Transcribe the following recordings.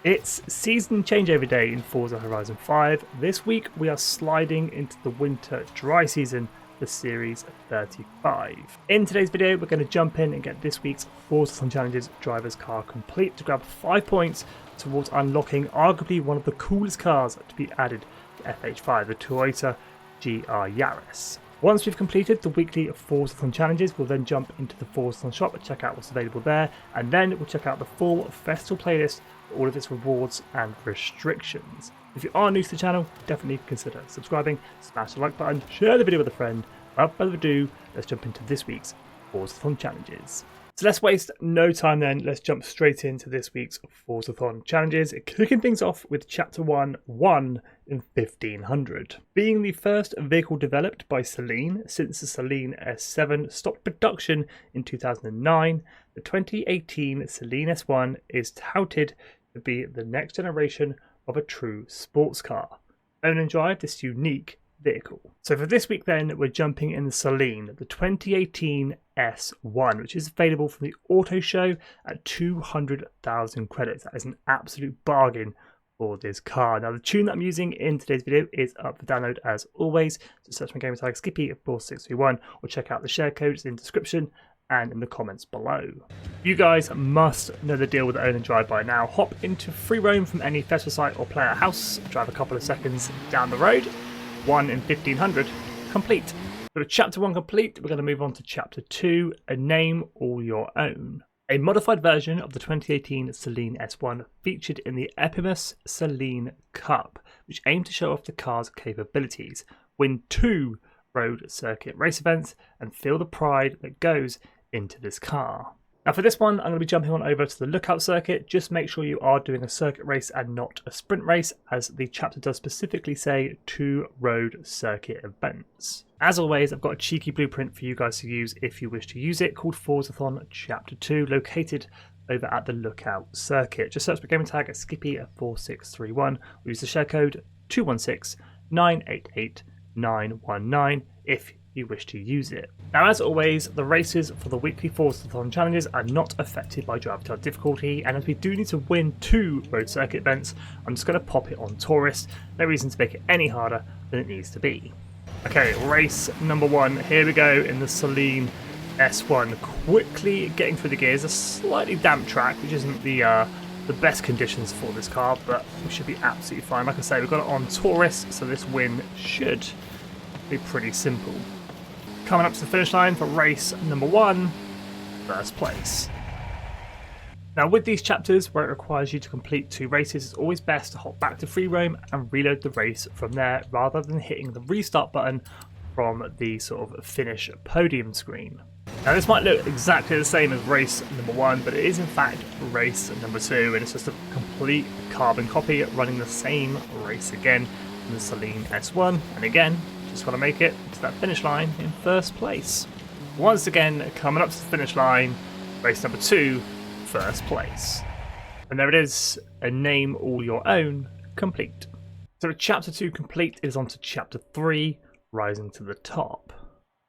It's season changeover day in Forza Horizon 5. This week we are sliding into the winter dry season for Series 35. In today's video we're going to jump in and get this week's Forzathon Challenges driver's car complete to grab 5 points towards unlocking arguably one of the coolest cars to be added to FH5, the Toyota GR Yaris. Once we've completed the weekly Forzathon challenges, we'll then jump into the Forzathon shop and check out what's available there, and then we'll check out the full festival playlist for all of its rewards and restrictions. If you are new to the channel, definitely consider subscribing, smash the like button, share the video with a friend. Without further ado, let's jump into this week's Forzathon challenges. So let's waste no time then, let's jump straight into this week's Forzathon challenges, kicking things off with Chapter 1, 1 in 1500. Being the first vehicle developed by Saleen since the Saleen S1 stopped production in 2009, the 2018 Saleen S1 is touted to be the next generation of a true sports car. Own and drive this unique vehicle. So for this week then, we're jumping in the Saleen, the 2018 S1, which is available from the auto show at 200,000 credits. That is an absolute bargain for this car. Now the tune that I'm using in today's video is up for download as always. So search my gamer tag Skippy 4631 or check out the share codes in the description and in the comments below. You guys must know the deal with Own and Drive by now. Hop into free roam from any festival site or player house, drive a couple of seconds down the road. 1 in 1500 complete. So with Chapter 1 complete, we're going to move on to Chapter 2, a name all your own. A modified version of the 2018 Saleen S1 featured in the Epimus Saleen Cup, which aimed to show off the car's capabilities, win 2 road circuit race events, and feel the pride that goes into this car. Now for this one, I'm going to be jumping on over to the Lookout circuit. Just make sure you are doing a circuit race and not a sprint race, as the chapter does specifically say 2 road circuit events. As always, I've got a cheeky blueprint for you guys to use if you wish to use it, called Forzathon Chapter 2, located over at the Lookout circuit. Just search my gaming tag at Skippy 4631. We use the share code 216-988-919 if you wish to use it. Now as always, the races for the weekly Forzathon challenges are not affected by driver tile difficulty, and as we do need to win 2 road circuit events, I'm just going to pop it on Tourist. No reason to make it any harder than it needs to be. Okay, race number 1, here we go in the Saleen S1. Quickly getting through the gears, a slightly damp track, which isn't the best conditions for this car, but we should be absolutely fine. Like I say, we've got it on Tourist, so this win should be pretty simple. Coming up to the finish line for race number 1, first place. Now with these chapters where it requires you to complete 2 races, it's always best to hop back to free roam and reload the race from there rather than hitting the restart button from the sort of finish podium screen. Now this might look exactly the same as race number 1, but it is in fact race number 2, and it's just a complete carbon copy running the same race again in the Saleen S1, and again just want to make it to that finish line in first place. Once again, coming up to the finish line, race number 2, first place. And there it is, a name all your own, complete. So with Chapter 2 complete, it is on to Chapter 3, rising to the top.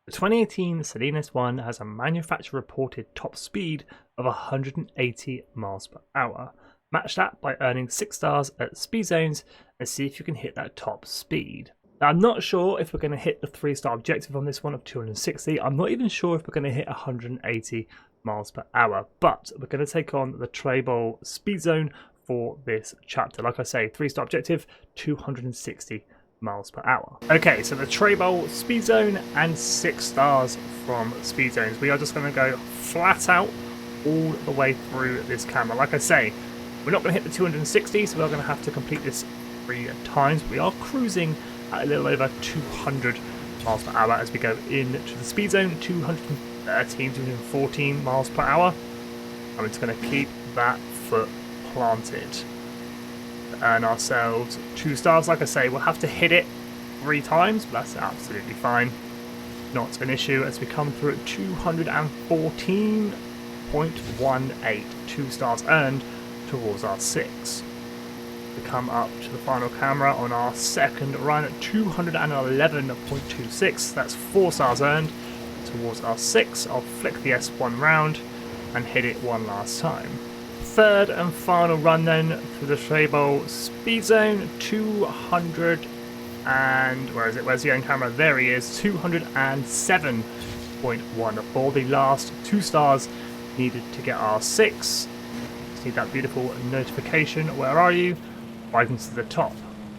The 2018 Saleen S1 has a manufacturer reported top speed of 180 miles per hour. Match that by earning 6 stars at speed zones and see if you can hit that top speed. Now, I'm not sure if we're going to hit the 3-star objective on this one of 260. I'm not even sure if we're going to hit 180 miles per hour, but we're going to take on the Treble speed zone for this chapter. Like I say, 3-star objective, 260 miles per hour. Okay, so the Treble speed zone and 6 stars from speed zones. We are just going to go flat out all the way through this camera. Like I say, we're not going to hit the 260, so we're going to have to complete this 3 times. We are cruising at a little over 200 miles per hour as we go into the speed zone, 213, 214 miles per hour. I'm just going to keep that foot planted to earn ourselves 2 stars. Like I say, we'll have to hit it 3 times, but that's absolutely fine. Not an issue as we come through at 214.18, 2 stars earned towards our 6. We come up to the final camera on our second run at 211.26. That's 4 stars earned towards our 6. I'll flick the S1 round and hit it one last time. third and final run then through the Schrebel speed zone, 200 and where is it? Where's the own camera? There he is, 207.14. The last 2 stars needed to get our 6. Just need that beautiful notification. Where are you? Rising to the top.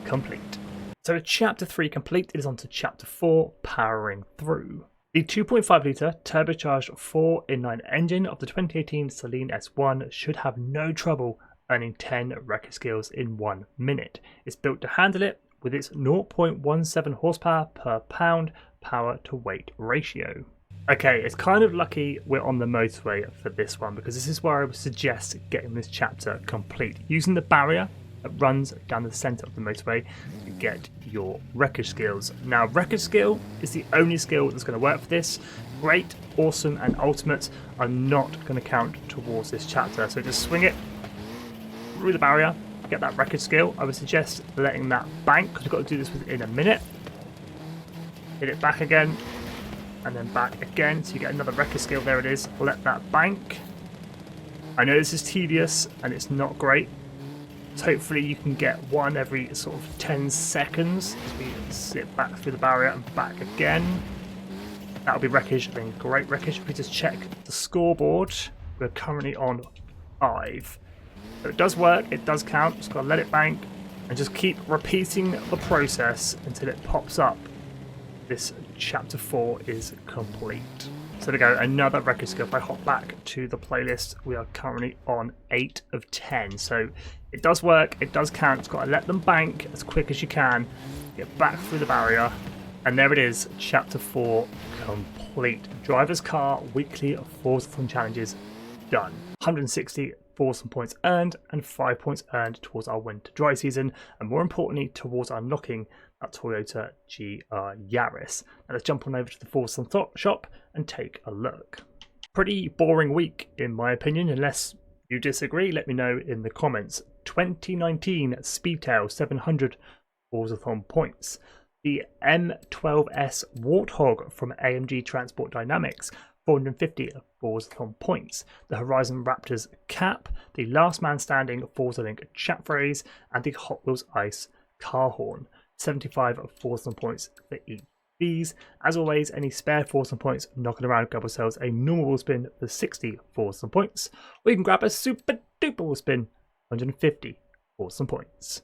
Complete. So chapter 3 complete. It is on to chapter 4, powering through. The 2.5 litre turbocharged 4-in-line engine of the 2018 Saleen S1 should have no trouble earning 10 wreckage skills in 1 minute. It's built to handle it with its 0.17 horsepower per pound power to weight ratio. Okay, it's kind of lucky we're on the motorway for this one, because this is where I would suggest getting this chapter complete. Using the barrier that runs down the centre of the motorway to get your wreckage skills. Now, wreckage skill is the only skill that's going to work for this. Great, awesome and ultimate are not going to count towards this chapter, so just swing it through the barrier, get that wreckage skill. I would suggest letting that bank, because you've got to do this within a minute. Hit it back again, and then back again, so you get another wreckage skill. There it is. Let that bank. I know this is tedious and it's not great, so hopefully you can get one every sort of 10 seconds as we sit back through the barrier and back again. That'll be wreckage, then great wreckage. If we just check the scoreboard, we're currently on 5. So it does work, it does count. Just got to let it bank and just keep repeating the process until it pops up. This chapter 4 is complete. So there we go, another wreckage skill. If I hop back to the playlist, we are currently on 8 of 10. So it does work, it does count. It's got to let them bank as quick as you can, get back through the barrier, and there it is, chapter 4 complete. Driver's car weekly Forzathon challenges done. 160 Forza points earned and 5 points earned towards our winter dry season, and more importantly towards unlocking that Toyota GR Yaris. Now let's jump on over to the Forzathon shop and take a look. Pretty boring week in my opinion. Unless you disagree, let me know in the comments. 2019 Speedtail 700 Forzathon points. The M12S Warthog from AMG Transport Dynamics, 450 Forzathon points. The Horizon Raptors cap, the Last Man Standing Forza Link chat phrase, and the Hot Wheels Ice car horn. 75 Forzathon points for each. These, as always, any spare Forzathon points knocking around, grab ourselves a normal wheel spin for 60 Forzathon points, or you can grab a super duper wheel spin, 150 Forzathon points.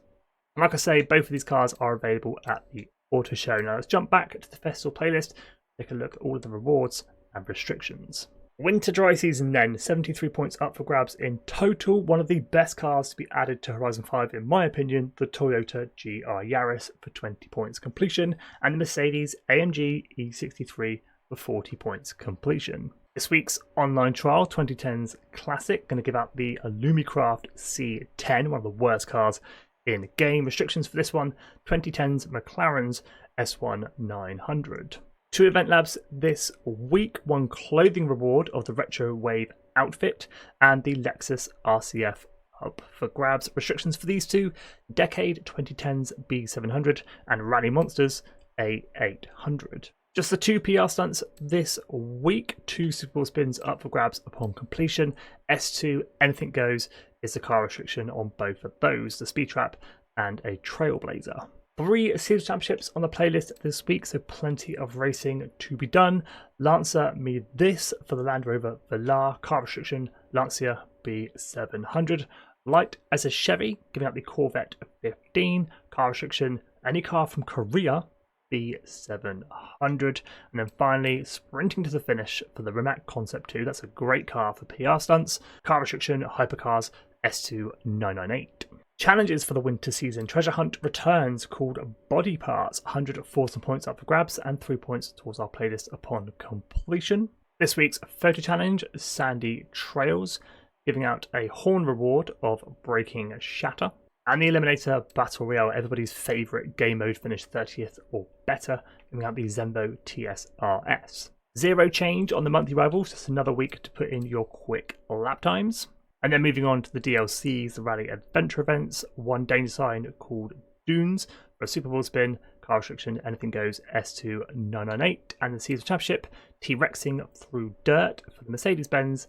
And like I say, both of these cars are available at the auto show. Now let's jump back to the festival playlist, take a look at all of the rewards and restrictions. Winter dry season then, 73 points up for grabs in total. One of the best cars to be added to Horizon 5 in my opinion, the Toyota GR Yaris for 20 points completion, and the Mercedes AMG E63 for 40 points completion. This week's online trial, 2010's Classic, going to give out the Lumicraft C10, one of the worst cars in the game. Restrictions for this one, 2010's McLaren's S1 900. 2 event labs this week, 1 clothing reward of the Retro Wave outfit and the Lexus RCF up for grabs. Restrictions for these 2, Decade 2010's B700 and Rally Monsters A800. Just the 2 PR stunts this week, 2 Super Bowl spins up for grabs upon completion. S2 Anything Goes is the car restriction on both of those, the Speed Trap and a Trailblazer. 3 Series Championships on the playlist this week, so plenty of racing to be done. Lancer Me This for the Land Rover Velar, car restriction, Lancia B700. Light as a Chevy, giving out the Corvette 15, car restriction, any car from Korea, B700. And then finally, sprinting to the finish for the Rimac Concept 2, that's a great car for PR stunts, car restriction, Hypercars S2 998. Challenges for the winter season. Treasure Hunt returns called Body Parts. 100 Forzathon points up for grabs and 3 points towards our playlist upon completion. This week's photo challenge, Sandy Trails, giving out a horn reward of Breaking Shatter. And the Eliminator Battle Royale, everybody's favourite game mode, finish 30th or better, giving out the Zembo TSRS. 0 change on the monthly rivals, just another week to put in your quick lap times. And then moving on to the DLCs, the Rally Adventure events, 1 danger sign called Dunes for a Super Bowl spin, car restriction, Anything Goes S2 998, and the Season Championship, T-Rexing through dirt for the Mercedes-Benz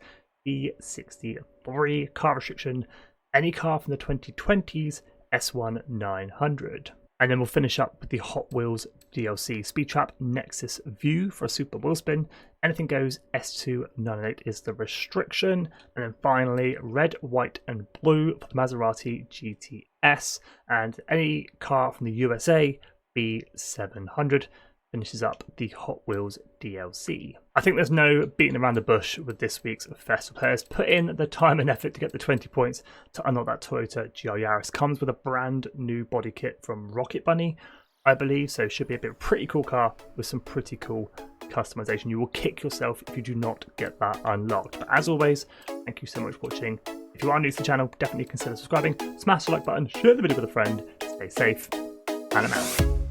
E63. Car restriction, any car from the 2020s S1 900. And then we'll finish up with the Hot Wheels DLC Speed Trap Nexus View for a super wheel spin. Anything goes S2 908 is the restriction. And then finally, red, white, and blue for the Maserati GTS. And any car from the USA B700 finishes up the Hot Wheels DLC. I think there's no beating around the bush with this week's festival players. Put in the time and effort to get the 20 points to unlock that Toyota GR Yaris. Comes with a brand new body kit from Rocket Bunny, I believe, so should be a pretty cool car with some pretty cool customization. You will kick yourself if you do not get that unlocked. But as always, thank you so much for watching. If you are new to the channel, definitely consider subscribing, smash the like button, share the video with a friend, stay safe, and I'm out.